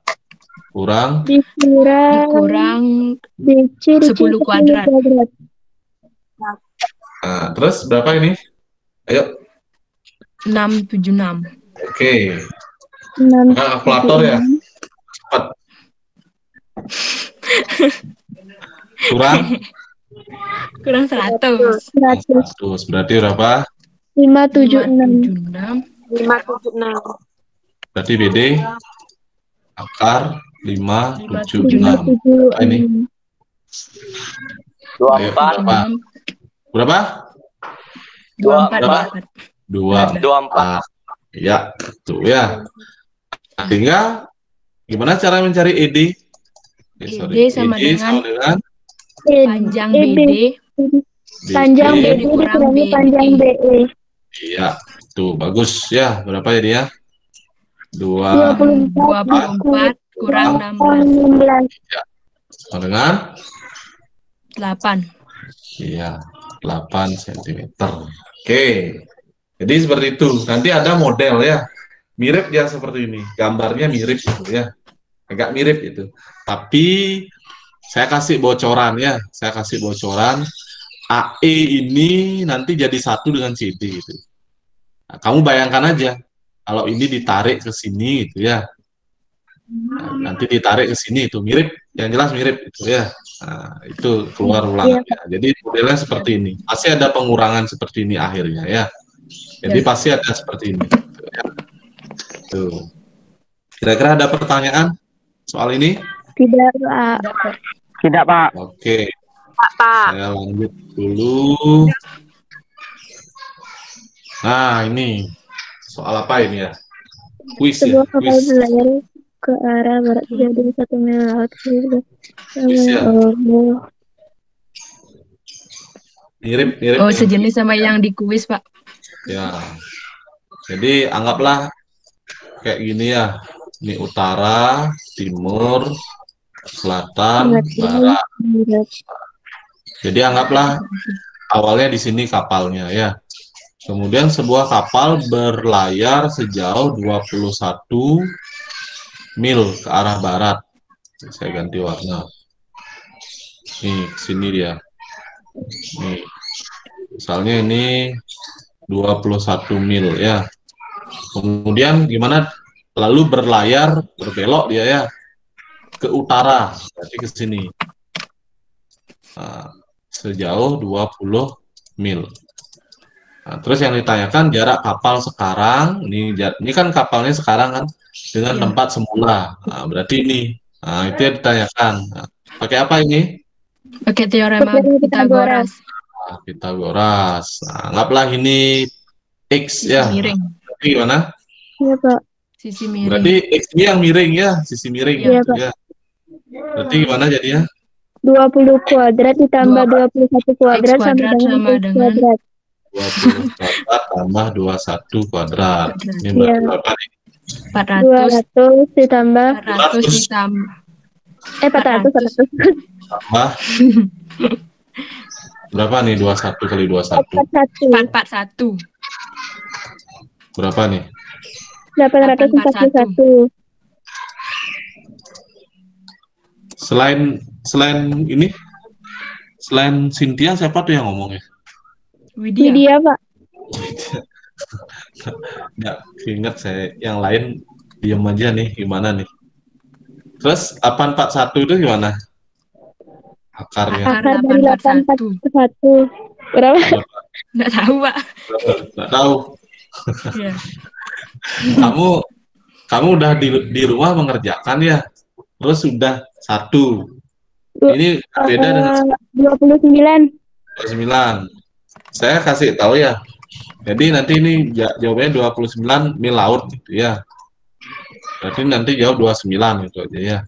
A: kurang
C: Dikurang
D: DC
C: 10 kuadrat.
A: Nah, terus berapa ini? Ayo.
C: 676.
A: Oke. Nah, kalkulator ya. Cepat.
C: Kurang 100.
A: 100. Berarti berapa?
D: 576.
E: 576.
A: Berarti BD akar 576. Ini
B: 24.
A: Berapa?
C: 24.
B: 24.
A: Ya, tuh ya. Sehingga gimana cara mencari ED?
C: ED sama dengan panjang BD.
D: Panjang BD
C: dikurang
D: dikurangi
C: BE.
D: panjang BE.
A: Iya, tuh bagus ya. Berapa ya dia?
C: 24 kurang 16.
D: 16.
A: Sama dengan
C: 8.
A: iya, 8 cm. Oke. Jadi seperti itu. Nanti ada model ya. Mirip ya seperti ini. Gambarnya mirip gitu ya. Agak mirip itu. Tapi saya kasih bocoran ya. Saya kasih bocoran. AE ini nanti jadi satu dengan CD gitu. Nah, kamu bayangkan aja kalau ini ditarik ke sini gitu ya. Nah, nanti ditarik ke sini itu mirip, yang jelas mirip itu ya. Nah, itu keluar ulangannya. Jadi modelnya seperti ini. Pasti ada pengurangan seperti ini akhirnya ya. Jadi
C: Ya.
A: pasti ada seperti ini. Tuh. Kira-kira ada pertanyaan soal ini?
D: Tidak, Pak.
C: Dapat.
B: Tidak, Pak.
A: Oke,
E: Pak.
A: saya lanjut dulu. Nah, ini soal apa ini ya? Kuis ya,
D: Sebuah kapal
A: kuis.
D: berlayar ke arah barat jadi 1 mil laut.
A: Kuis ya.
D: Oh,
A: Mirip-mirip
C: Oh,
A: dengan
C: sejenis sama yang di kuis, Pak.
A: ya. Jadi anggaplah kayak gini ya. Ini utara, timur, selatan, barat. Jadi anggaplah awalnya di sini kapalnya ya. Kemudian sebuah kapal berlayar sejauh 21 mil ke arah barat. Saya ganti warna. Nih, sini dia. Nih. Misalnya ini 21 mil ya. Kemudian gimana? Lalu berlayar, berbelok dia ya ke utara, berarti ke sini. Nah, sejauh 20 mil. Nah, terus yang ditanyakan jarak kapal sekarang, ini kan kapalnya sekarang kan dengan
C: Ya.
A: tempat semula. Nah, berarti ini. Nah, itu yang ditanyakan. Nah, pakai apa ini?
C: Pakai teorema
D: Teorema
C: Pythagoras.
A: Nah, Pythagoras. Nah, anggaplah ini X ya.
C: Miring.
A: Berarti gimana?
D: iya, Pak.
C: Sisi miring.
A: Berarti X ini yang miring ya, sisi miring
D: Iya,
A: gitu
D: Pak.
A: ya. Berarti gimana jadinya?
D: 20 kuadrat ditambah 21 kuadrat
C: X
D: sama
C: kuadrat
D: dengan
C: sama
D: X
C: dengan
D: kuadrat.
A: 20 kuadrat tambah 21 kuadrat. Ini
D: Iya.
A: berarti berapa nih?
C: 400
D: 200 ditambah
C: 400 ditambah
D: 400
A: Tambah berapa nih? 21 kali 21.
D: 41
C: 441.
A: Berapa nih?
D: 841.
A: Selain ini, selain Cynthia siapa tuh yang ngomongnya?
C: Widya.
D: Widya, Pak.
A: Nggak ingat saya. Yang lain diem aja nih, gimana nih? Terus 841 itu gimana? Akarnya.
C: Akar
D: Akar dari
C: 841.
D: 841. Berapa?
C: Nggak tahu, Pak.
A: Nggak tahu.
C: Ya.
A: Kamu udah di rumah mengerjakan ya? Terus sudah 1. Ini beda dengan
D: 29.
A: 9. Saya kasih tahu ya. Jadi nanti ini jawabannya 29 mil laut gitu ya. Berarti nanti jawab 29 itu aja ya.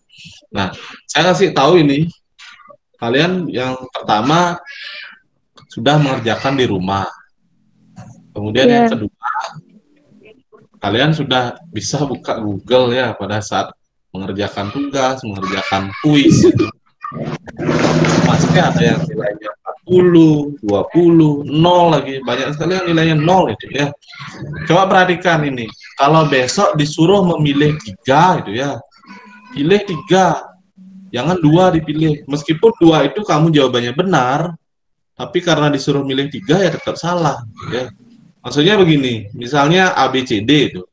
A: Nah, saya kasih tahu ini. Kalian yang pertama sudah mengerjakan di rumah. Kemudian yang kedua, kalian sudah bisa buka Google ya pada saat mengerjakan tugas, mengerjakan kuis. Gitu. Pasti ada yang nilainya 40, 20, 0 lagi. Banyak sekali yang nilainya 0 itu ya. Coba perhatikan ini. Kalau besok disuruh memilih 3 itu ya. Pilih 3. Jangan 2 dipilih. Meskipun 2 itu kamu jawabannya benar, tapi karena disuruh milih 3 ya tetap salah. Ya. Maksudnya begini, misalnya A, B, C, D itu.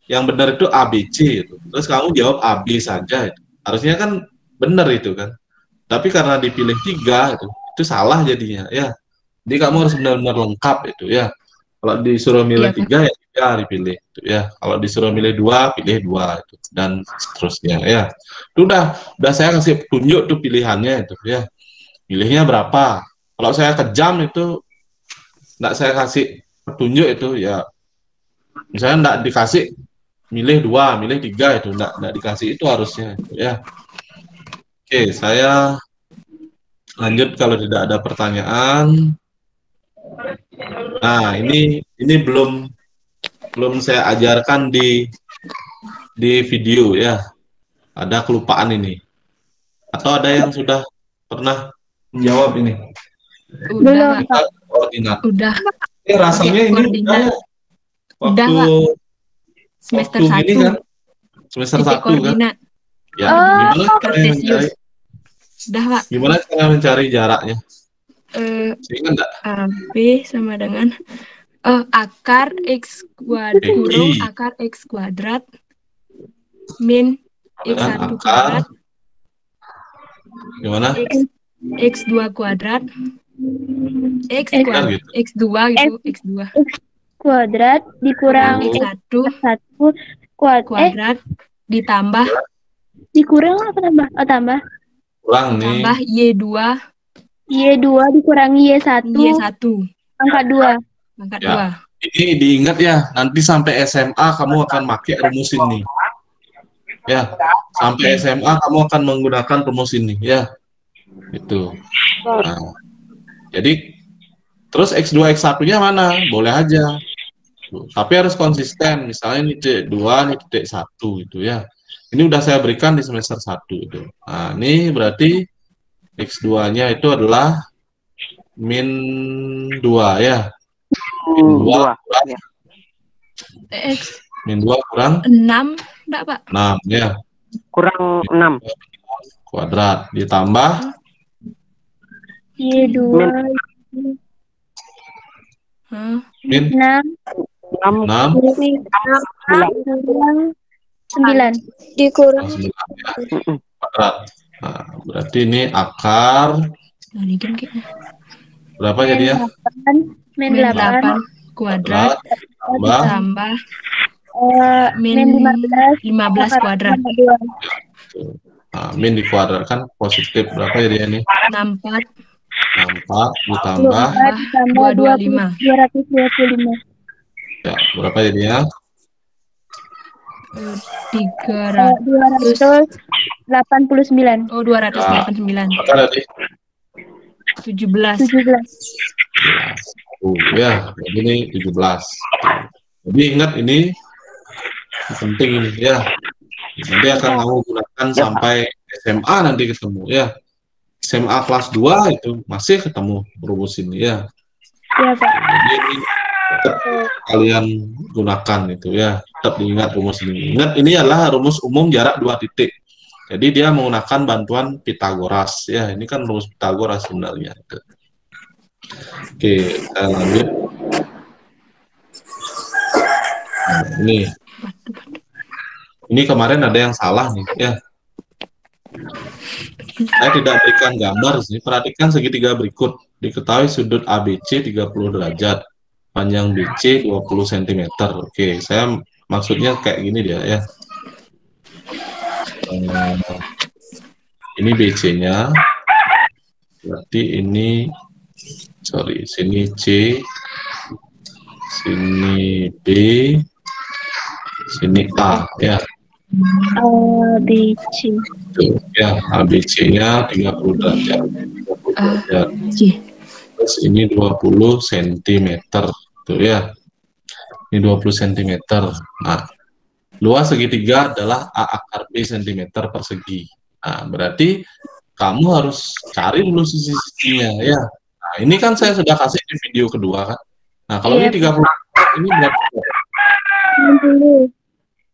A: Yang benar itu A, B, C itu. Terus kamu jawab A, B saja itu. Harusnya kan benar itu kan. Tapi karena dipilih 3 itu salah jadinya ya. Jadi kamu harus benar-benar lengkap itu ya. Kalau disuruh milih 3 ya 3 dipilih itu ya. Kalau disuruh milih 2 pilih 2 itu dan seterusnya ya. Itu udah saya kasih petunjuk tuh pilihannya itu ya. Pilihnya berapa? Kalau saya kejam itu enggak saya kasih petunjuk itu ya. Misalnya enggak dikasih milih 2, milih 3 itu enggak dikasih itu harusnya itu ya. Oke, saya lanjut kalau tidak ada pertanyaan. Nah, ini belum saya ajarkan di video ya. Ada kelupaan ini. Atau ada yang sudah pernah menjawab ini?
C: Udah, Pak.
A: Koordinat.
C: Udah.
A: Rasanya ini
C: Koordinat.
A: waktu
C: Semester
A: waktu ini
C: 1.
A: kan semester 1 kan.
C: Koordinat.
A: Ya, gimana cara
C: Kartesius.
A: mencari?
C: Udah, Pak.
A: Gimana cara mencari jaraknya? Sehingga enggak?
C: AB sama dengan akar X kuadrat kurung akar X kuadrat min X1 kuadrat
A: gimana?
C: X2 kuadrat X2
A: gitu.
C: X2 gitu X2
D: kuadrat dikurang
C: Kurangi
D: X
C: 1 kuadrat ditambah
D: dikurang apa tambah? Oh, tambah.
A: Kurang nih.
C: tambah Y2
D: Y2 dikurangi Y1
C: Y1
D: pangkat 2.
C: pangkat
A: Ya.
C: 2.
A: Ini diingat ya, nanti sampai SMA kamu akan pakai rumus ini. Ya, sampai SMA kamu akan menggunakan rumus ini, ya. Itu. Nah, jadi terus X2 X1-nya mana? Boleh aja. Tapi harus konsisten. Misalnya ini titik 2, ini titik 1 gitu ya. Ini udah saya berikan di semester 1 itu. Nah, ini berarti X2-nya itu adalah min 2 ya. Min 2 kurang,
C: X
A: min 2 kurang
C: 6 enggak, Pak?
A: 6 ya.
B: Kurang 6.
A: Kuadrat ditambah
D: Y2
A: min
D: 6
A: 6
D: kurang 9 dikurang
A: 9 ya. Kuadrat. Nah, berarti ini akar berapa jadinya?
D: min
C: Min
D: 8
C: 8 kuadrat
A: Tambah
C: tambah
D: min
C: min
D: 15
C: 15 kuadrat.
A: nah, min dikuadratkan positif berapa jadinya nih?
C: 64
A: 4 ditambah
C: 225.
D: 225
A: ya berapa jadinya?
C: 289.
D: 289
C: Oh, 289.
A: Maka tadi
C: 17.
D: 17
A: ya, jadi ini 17. Jadi ingat ini penting ini ya. Nanti akan kamu gunakan sampai SMA nanti ketemu ya. SMA kelas 2 itu masih ketemu rumus ini ya.
D: ya Pak.
A: Jadi ini tetap kalian gunakan itu ya. Tetap diingat rumus ini. Ingat ini adalah rumus umum jarak 2 titik. Jadi dia menggunakan bantuan Pitagoras ya. Ini kan rumus Pitagoras sebenarnya. Oke, kita lanjut. Nah, ini kemarin ada yang salah nih ya. Saya tidak berikan gambar sih. Perhatikan segitiga berikut. Diketahui sudut ABC 30 derajat, panjang BC 20 cm. Oke, saya maksudnya kayak gini dia ya. Ini BC-nya. Berarti ini sini C, sini B, sini A ya.
D: ABC
A: Tuh, ya, ABC-nya 30 derajat. 30 derajat. Terus ini 20 cm. Tuh ya. Ini 20 cm. Nah, luas segitiga adalah A akar B cm persegi. Nah, berarti kamu harus cari dulu sisi-sisinya ya. Nah, ini kan saya sudah kasih di video kedua kan. Nah, kalau ini 30 ini berapa?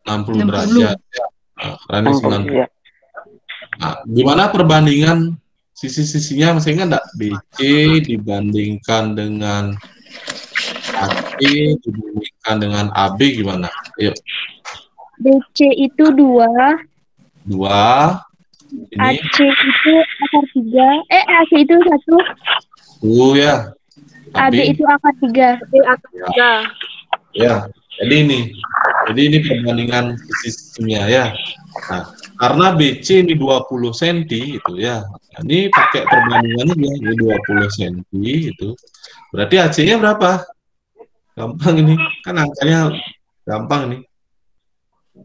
A: 60 derajat ya. Nah, karena ini 90. Nah, gimana perbandingan sisi-sisinya masih ingat enggak? BC dibandingkan dengan AC dibandingkan dengan AB gimana? Ayo.
D: BC itu 2
A: Ini
D: AC itu akar 3 AC itu 1
A: ya.
D: AB itu akar 3
A: Ya, jadi ini perbandingan sisinya ya. Nah, karena BC ini 20 cm itu ya. Nah, ini pakai perbandingannya ya, ini 20 cm itu. Berarti AC-nya berapa? Gampang ini. Kan angkanya gampang nih.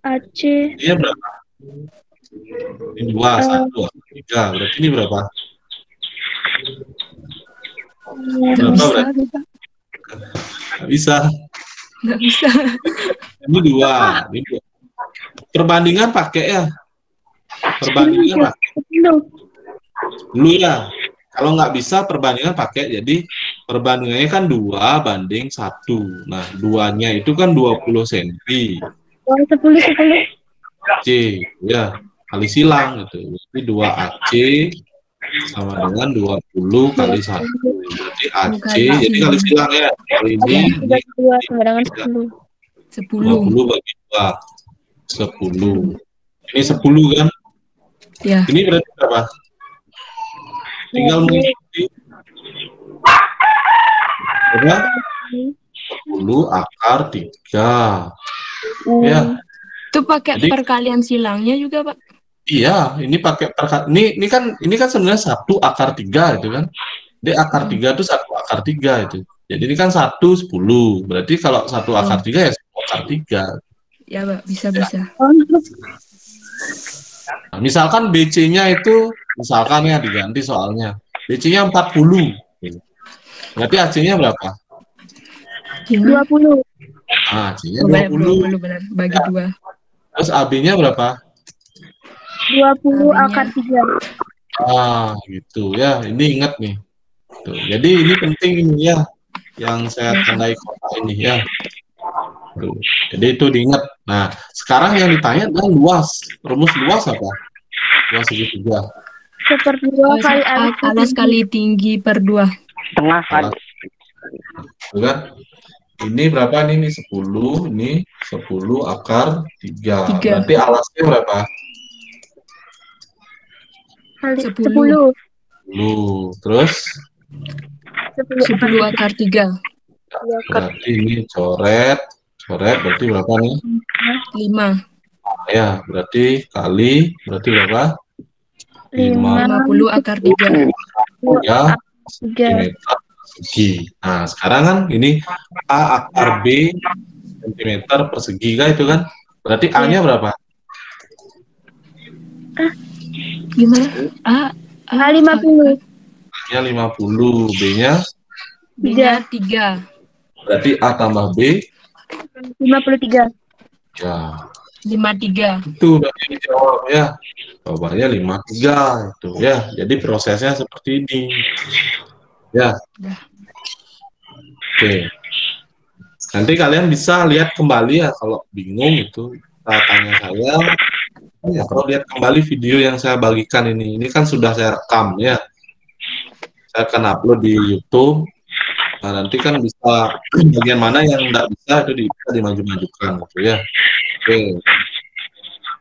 D: AC
A: Ini berapa? Ini 2, 1, 3. Berarti ini berapa? Berapa berarti? Nggak bisa.
C: Nggak bisa.
A: Ini 2. Ini 2. Perbandingan pakai ya. Perbandingan pakai. 10 ya. Kalau nggak bisa perbandingan pakai. Jadi perbandingannya kan 2 banding 1. Nah, 2-nya itu kan 20 cm.
D: 10
A: C ya. Kali silang gitu. Jadi 2 AC sama dengan 20 kali 1. Jadi AC, jadi kali silang ya. Kali ini
D: 2 sama dengan 10
A: 20 bagi 2. 10. Ini 10 kan?
C: Ya.
A: Ini berarti berapa? Tinggal mengikuti. Berapa? 10 akar 3. Ya,
C: Itu pakai
A: Jadi-
C: perkalian silangnya juga, Pak.
A: iya, ini pakai ini kan sebenarnya 1 akar 3 itu kan. Jadi akar 3 itu 1 akar 3 itu. Jadi ini kan 1 10. Berarti kalau 1 akar 3 ya 1 akar 3.
C: Ya, Pak, bisa-bisa.
D: Oh,
A: Nah, misalkan BC-nya itu, misalkan ya diganti soalnya. BC-nya 40. Berarti AC-nya berapa?
C: Ini
D: 20.
A: Nah, AC-nya
C: banyak
A: 20.
C: 20 benar, bagi 2.
A: Terus AB-nya berapa?
D: 20
C: Abinya.
D: akar 3.
A: Ah, gitu ya. Ini ingat nih. Tuh. Jadi ini penting ini ya, yang saya tandai kotak ini ya. Tuh. Jadi itu diingat. Nah, sekarang yang ditanya adalah luas. Rumus luas apa? Luas segitiga.
D: Sepertigga kali
C: Alas kali tinggi per 2.
B: Tengah
A: Alas. Tuh kan? Ini berapa nih? Ini 10. Ini 10 akar 3.
C: Tiga.
A: Berarti alasnya berapa?
D: kali
C: 10.
D: 10.
A: 10. Terus
C: 10 akar 3.
A: berarti ini coret. Coret berarti berapa nih?
C: 5.
A: Ya, berarti kali, berarti berapa?
C: 50 akar 3.
A: 3
D: 3.
A: cm persegi. Nah, sekarang kan ini A akar B cm persegi kan itu kan? Berarti A-nya berapa?
C: Gimana? A
D: 50.
A: A-nya 50, B-nya
C: B-nya 3.
A: berarti A tambah B
D: 53.
A: ya.
C: 53.
A: Itu udah dijawab ya. Jawabannya 53 itu ya. Jadi prosesnya seperti ini. Ya. Oke. Nanti kalian bisa lihat kembali ya kalau bingung itu tanya saya. Ya, kalau lihat kembali video yang saya bagikan ini kan sudah saya rekam ya. Saya akan upload di YouTube. Nah, nanti kan bisa bagian mana yang tidak bisa itu bisa dimaju-majukan gitu ya. Oke.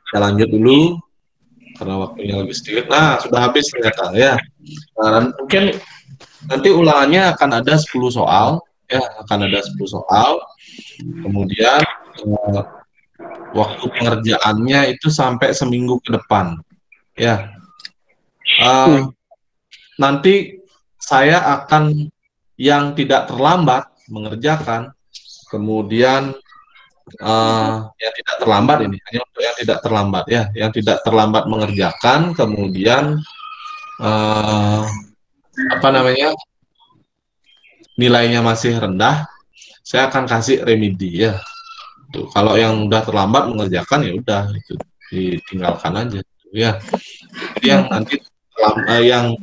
A: Kita lanjut dulu karena waktunya lebih sedikit. Nah, sudah habis ternyata ya. Nah, mungkin nanti ulangannya akan ada 10 soal ya, akan ada 10 soal. Kemudian waktu pengerjaannya itu sampai seminggu ke depan. Ya. Nanti saya akan yang tidak terlambat mengerjakan, kemudian yang tidak terlambat ini hanya untuk yang tidak terlambat ya, yang tidak terlambat mengerjakan, kemudian apa namanya nilainya masih rendah, saya akan kasih remedi ya. Tuh, kalau yang udah terlambat mengerjakan ya udah itu ditinggalkan aja ya. Jadi yang nanti yang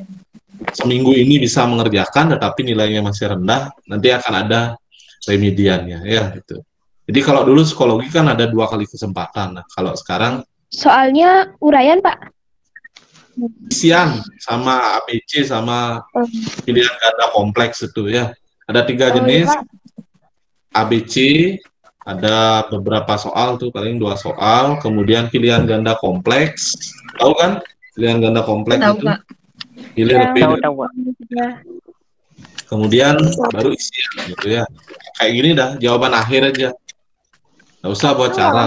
A: seminggu ini bisa mengerjakan tetapi nilainya masih rendah, nanti akan ada remediannya ya itu. Jadi kalau dulu psikologi kan ada 2 kali kesempatan. Nah, kalau sekarang
D: Soalnya uraian, Pak.
A: isian sama ABC sama pilihan ganda kompleks itu ya. Ada 3 jenis.
D: Pak.
A: ABC ada beberapa soal tuh, paling 2 soal, kemudian pilihan ganda kompleks. Tahu kan? Pilihan ganda kompleks
C: Tahu,
A: itu.
C: Pak.
A: Pilih
D: Ya.
A: lebih
B: tahu Pak.
A: kemudian baru isian gitu ya. Kayak gini dah, jawaban akhir aja. Nggak usah buat cara.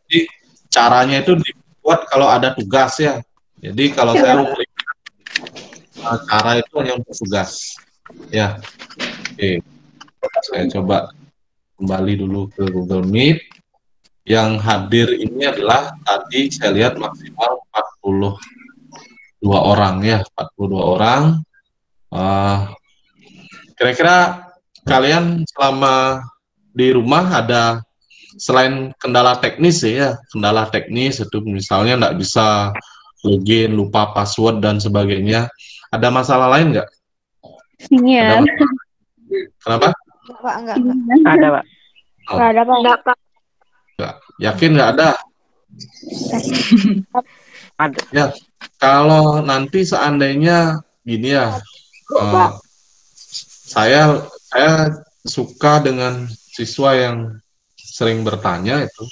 A: Jadi caranya itu dibuat kalau ada tugas ya. Jadi kalau saya umum cara itu hanya untuk tugas. Ya. Oke. Saya coba kembali dulu ke Google Meet. Yang hadir ini adalah tadi saya lihat maksimal 42 orang ya, 42 orang. Kira-kira kalian selama di rumah ada selain kendala teknis ya, kendala teknis itu misalnya nggak bisa login, lupa password dan sebagainya. Ada masalah lain nggak?
D: Sinyal.
A: Kenapa?
F: Pak, enggak.
B: Ada Pak.
D: Nggak ada, Pak.
B: Enggak Pak.
A: Yakin nggak ada?
B: Ada.
A: Ya, kalau nanti seandainya gini ya, saya suka dengan siswa yang sering bertanya itu,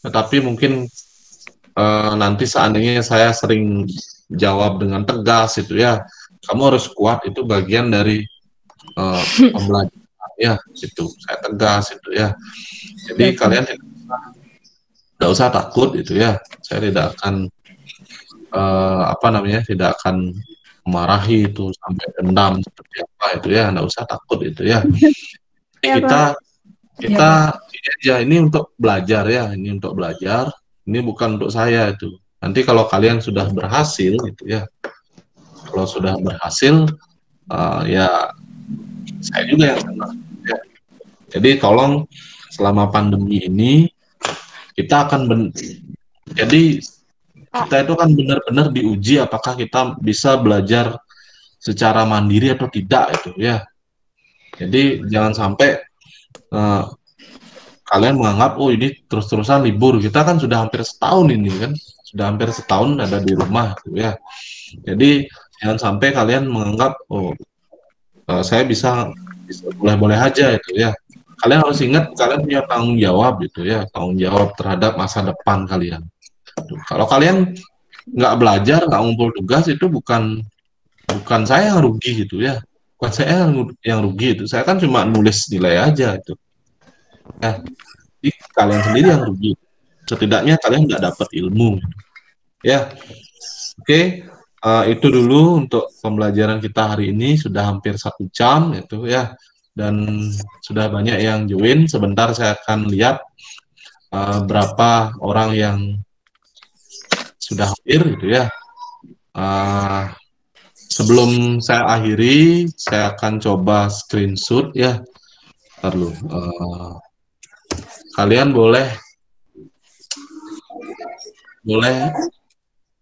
A: tetapi mungkin nanti seandainya saya sering jawab dengan tegas itu ya, kamu harus kuat, itu bagian dari pembelajaran ya, itu saya tegas itu ya. Jadi kalian tidak usah takut itu ya. Saya tidak akan tidak akan memarahi itu sampai dendam seperti apa itu ya. Tidak usah takut itu ya. Ini kita ini aja, ini untuk belajar ya. Ini untuk belajar. Ini bukan untuk saya itu. Nanti kalau kalian sudah berhasil gitu ya. Kalau sudah berhasil, ya saya juga yang senang. Ya. Jadi tolong selama pandemi ini kita akan jadi kita itu kan benar-benar diuji apakah kita bisa belajar secara mandiri atau tidak itu ya. Jadi jangan sampai kalian menganggap oh ini terus-terusan libur. Kita kan sudah hampir setahun ini kan, sudah hampir setahun ada di rumah gitu ya. Jadi jangan sampai kalian menganggap oh saya bisa boleh-boleh aja itu ya. Kalian harus ingat kalian punya tanggung jawab gitu ya, tanggung jawab terhadap masa depan kalian. Kalau kalian nggak belajar, nggak ngumpul tugas itu bukan saya yang rugi gitu ya, bukan saya yang rugi itu. Saya kan cuma nulis nilai aja itu. Ya, jadi kalian sendiri yang rugi. Setidaknya kalian nggak dapat ilmu. Gitu. Ya, oke. Itu dulu untuk pembelajaran kita hari ini, sudah hampir 1 jam itu ya, dan sudah banyak yang join. Sebentar saya akan lihat berapa orang yang sudah hadir gitu ya. Sebelum saya akhiri, saya akan coba screenshot ya. Lalu kalian boleh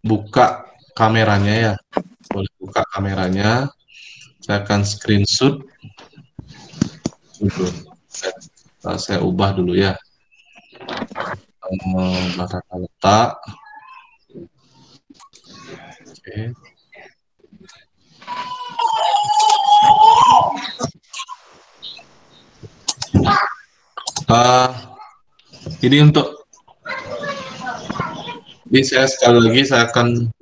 A: buka kameranya ya, boleh buka kameranya. Saya akan screenshot dulu. Saya ubah dulu ya. Letak. Oke. Ini untuk ini saya sekali lagi saya akan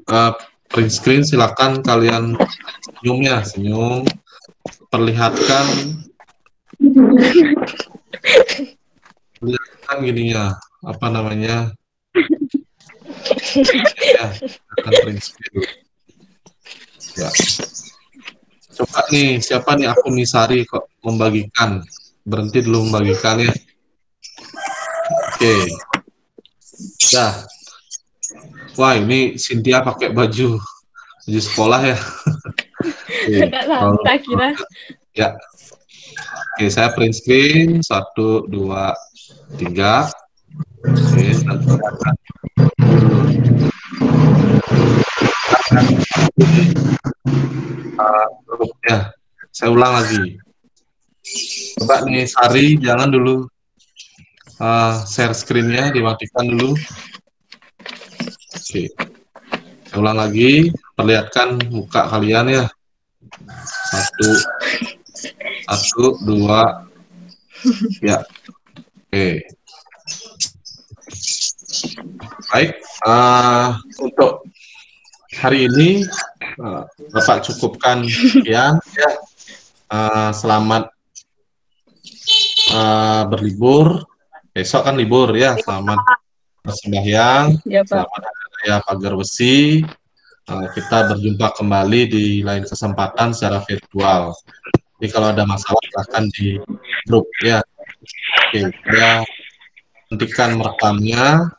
A: print screen. Silakan kalian senyum ya, senyum, perlihatkan gininya apa namanya ya, akan print screen ya. Coba nih, siapa nih akun Nisari kok membagikan, berhenti dulu membagikan ya. Oke. Dah. Wah, ini Cynthia pakai baju sekolah ya.
C: Tak kira.
A: Ya. Oke, saya print screen 1, 2, 3. Oke, ya. Saya ulang lagi. Coba nih Sari, jangan dulu share screen-nya, dimatikan dulu. Oke, saya ulang lagi, perlihatkan muka kalian ya. 1, 2, ya. Oke. Baik, untuk hari ini Bapak cukupkan sekian ya. Selamat berlibur. Besok kan libur ya. Selamat bersembahyang.
C: Ya, Pak.
A: Selamat hari raya Pagar Besi. Kita berjumpa kembali di lain kesempatan secara virtual. Jadi kalau ada masalah silahkan di grup ya. Oke, saya hentikan merekamnya.